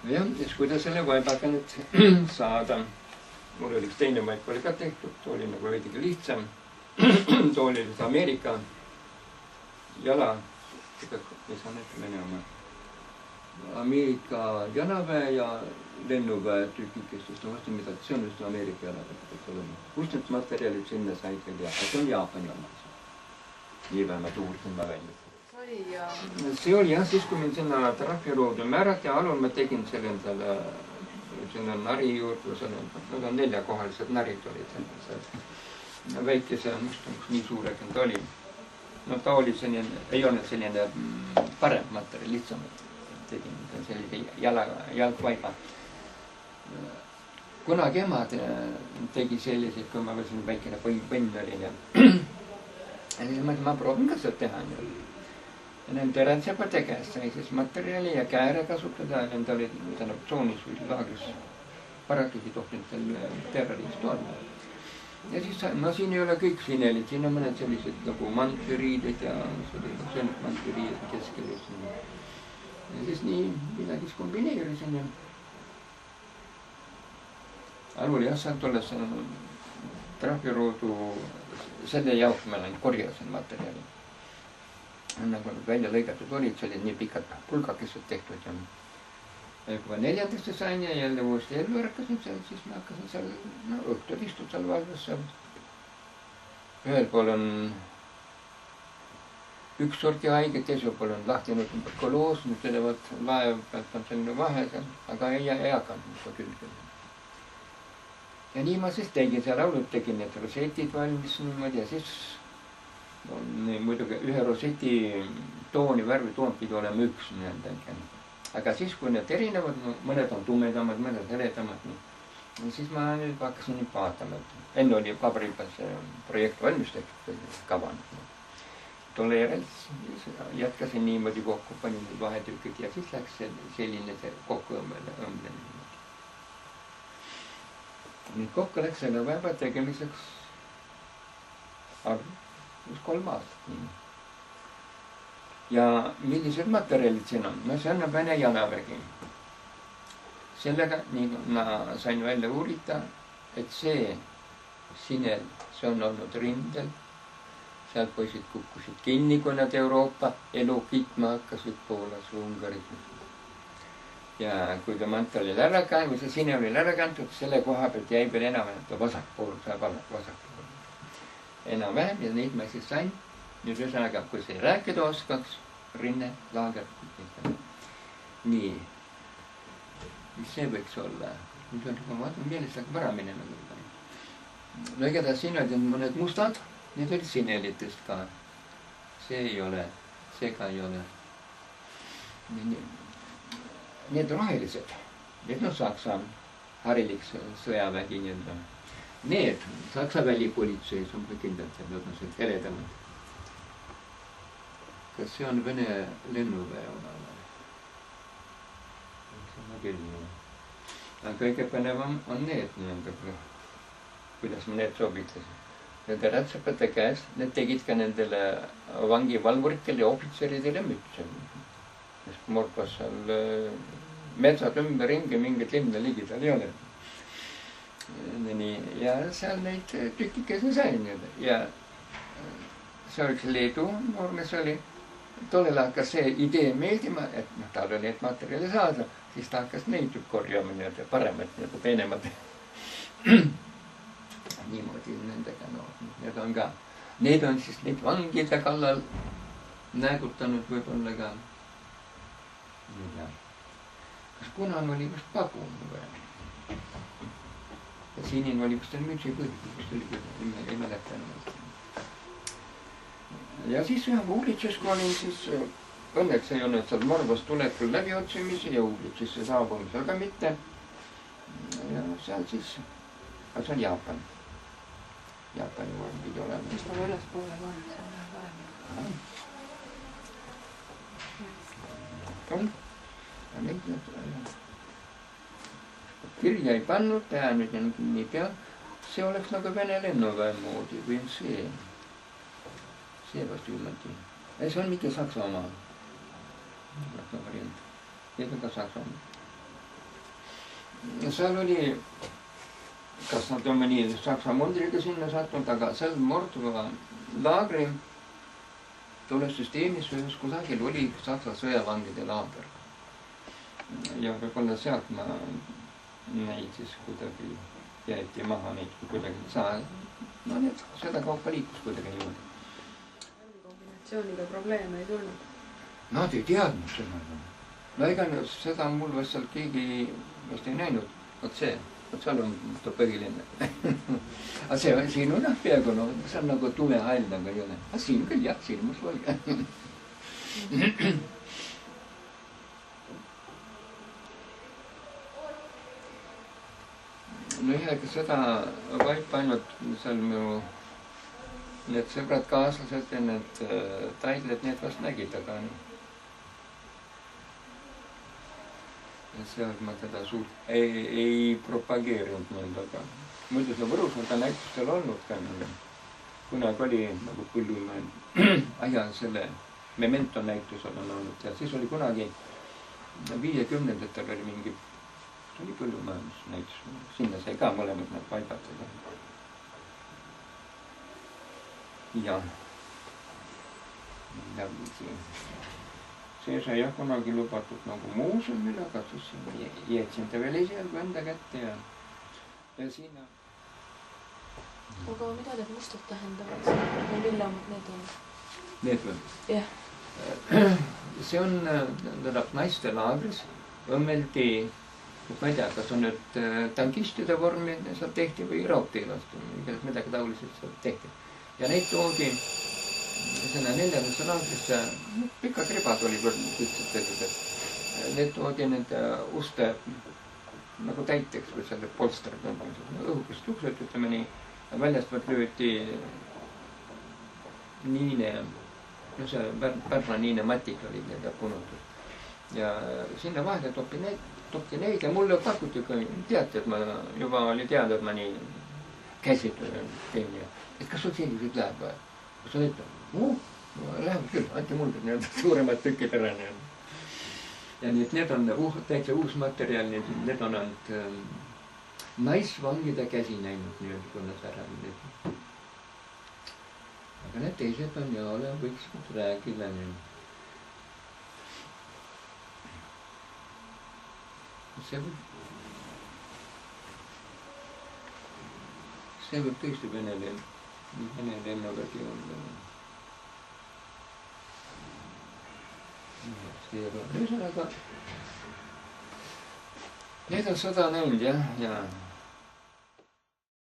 jah, ja siis kui ta selle vaibaga nüüd saada, mul oli üks teine vaip oli ka tehtud, too oli nagu veidigi lihtsam. Too oli siis Ameerika jala, ei saa näita Vene oma, Ameerika jalaväe ja lennuväe tükikestest, no vastu mida, see on just Ameerika jalaväe. Kust need materjalid sinna said veel ja see on Jaapani omas. Nii vähemalt uurisin ma välja. See oli jah, siis kui mind sinna trahviroodu määrati, alul ma tegin selle endale, sinna nari juurde, need on 4-kohalised narid olid seal väikese, kus nii suurega ta oli. No ta oli selline, ei olnud selline parem materjal, lihtsamalt tegin sellise jalgvaiba. Kunagi ema tegi selliseid, kui ma veel siin väikene põnn olin ja siis ma proovin ka seda teha. Ja nende rätsepate käest sai siis materjali ja kääre kasutada, nende oli tsoonis või laagris paraklisi tohtinud terrorist olla. Ja siis, no siin ei ole kõik sinelid, siin on mõned sellised nagu mantliriided ja sellised mantliriided keskel. Ja siis nii midagi kombineerisin ja alul jah, sealt olles trahviroodu, selle jaoks ma korjasin materjali. Nagu välja lõigatud olid, see olid nii pikad pulgakesed tehtud ja kui ma 4. sain ja jälle uuesti ellu ärkasin seal, siis ma hakkasin seal, no õhtul istud seal valves seal. Ühel pool on üks sorti haiget, teisel pool on lahtinud tuberkuloos, nüüd ülevad laev pealt on selline vahe seal, aga ei hakanud seda küll. Ja nii ma siis tegin seal laulud, tegin need rosetid valmis niimoodi ja siis muidugi ühe roseti tooni, värvitoon pidi olema üks nii-öelda. Aga siis, kui need erinevad, mõned on tumedamad, mõned heledamad, siis ma nüüd hakkasin nüüd vaatama. Enne oli paberil see projekt valmis tehtud, kavanud. Tolle järel jätkasin niimoodi kokku, panin vahetükid ja siis läks selline kokku õmblemine. Nüüd kokku läks selle vaiba tegemiseks 3 aastat. Ja millised materjalid siin on? No see on Vene jalavägi. Sellega ma sain välja uurida, et see sinel, see on olnud rindel. Sealt poisid kukkusid kinni, kui nad Euroopa elu kitma hakkasid Poolas või Ungaris. Ja kui ta mantel oli ära käinud, või see sinel oli ära käinud, selle koha pealt jäi veel enam-vähem vasakpool, saab alla vasakpool. Enam-vähem ja neid ma siis sain. Nüüd ühesõnaga, kui see rääkida oskaks, rinne, laager, nii, mis see võiks olla? Nüüd on juba vaatama meelest, aga vara minema. No igatahes siin olid mõned mustad, need olid sinelitest ka. See ei ole, see ka ei ole. Need rohelised, need on Saksa harilik sõjavägi. Need Saksa välipolitseis on kindlalt, et need on see heledamad. Kas see on Vene lennuväe oma? See on küll. Aga kõige põnevam on need nii-öelda, kuidas ma need sobitasin. Nende rätsepate käes, need tegid ka nendele vangivalvuritele ja ohvitseridele mütse. Sest morpas seal metsad ümberringi, mingit linna ligidal ei ole. Ja seal neid tükikesi sain. Ja see oli üks Leedu noormees oli. Tollel hakkas see idee meeldima, et tal oli need materjali saada, siis ta hakkas neid korjama paremat, peenemad. Niimoodi nendega, need on ka. Need on siis neid vangide kallal näägutanud võib-olla ka. Kas punane oli vist pagun või? Ja sinine oli vist mütsi põhi, ei mäletanud. Ja siis Uglitšis, kui olin, siis õnneks ei olnud seal Morvast tulekul läbiotsimisi ja Uglitšisse saabumisel ka mitte. Ja seal siis, aga see on Jaapan. Jaapani vorm pidi olema. Mis tal üles poole on, see on parem. Kirja ei pannud, pea nüüd nii pea. See oleks nagu Vene lennuväe moodi või see. See vast ülmati. See on mitte Saksa oma. Saksa variant. Need on ka Saksa oma. seal oli, kas nad on mõni Saksa mundriga sinna sattunud, aga seal Mordva laagri tulesüsteemis ühes kusagil oli Saksa sõjavangide laager. Ja võib-olla sealt ma neid siis kuidagi jäeti maha, neid kuidagi saa. No need, seda kaupa liikus kuidagi niimoodi. Kombinatsiooniga probleeme ei tulnud? Nad ei teadnud seda. No ega seda mul vast seal keegi vast ei näinud. Vot seal on põhiline. Aga see on siin on peaaegu, no see on nagu tume hall, aga ei ole. Aga siin küll jah, siin must valge. No ega seda vaip ainult seal minu need sõbrad, kaaslased ja need taidled, need vast nägid, aga ja seal ma teda suurt ei propageerinud mõelda, aga muidu seda Võrus on ta näitustel olnud ka. Kunagi oli nagu Põllumäel ja selle Memento näitusel on olnud ja siis oli kunagi 50-ndatel oli mingi oli põllumajandusnäitus, sinna sai ka mõlemad need vaibad. Ja see sai jah kunagi lubatud nagu muuseumil, aga siis jätsin ta veel esialgu enda kätte ja sinna. Aga mida need mustad tähendavad? Või millamad need on? Need või? Jah. See on naiste laagris, õmmeldi, ma ei tea, kas on nüüd tankistide vormi seal tehti või raudteelast, midagi taoliselt seal tehti. Ja neid toodi sinna 4. laagrisse, pikad ribad oli kütsetõdudel. Need toodi nende uste nagu täiteks või selle polstrid, õhukest uksed, ütleme nii, väljast võt lööti niine, no see Pärna niine matik oli need punutud. Ja sinna vahele toppi neid ja mulle pakuti ka, teati, et ma juba oli teada, et ma nii käsid teen ja et kas sul sellised läheb vaja? Kas sa ütled? Läheb küll, anti mul need suuremad tükid ära. Ja need on täitsa uus materjal, need on ainult naisvangide käsi näinud nii-öelda ära. Aga need teised on ja ole, võiks räägida nüüd. See võib tõesti Vene lennuvägi olla. Ühesõnaga, need on sõda näinud jah, ja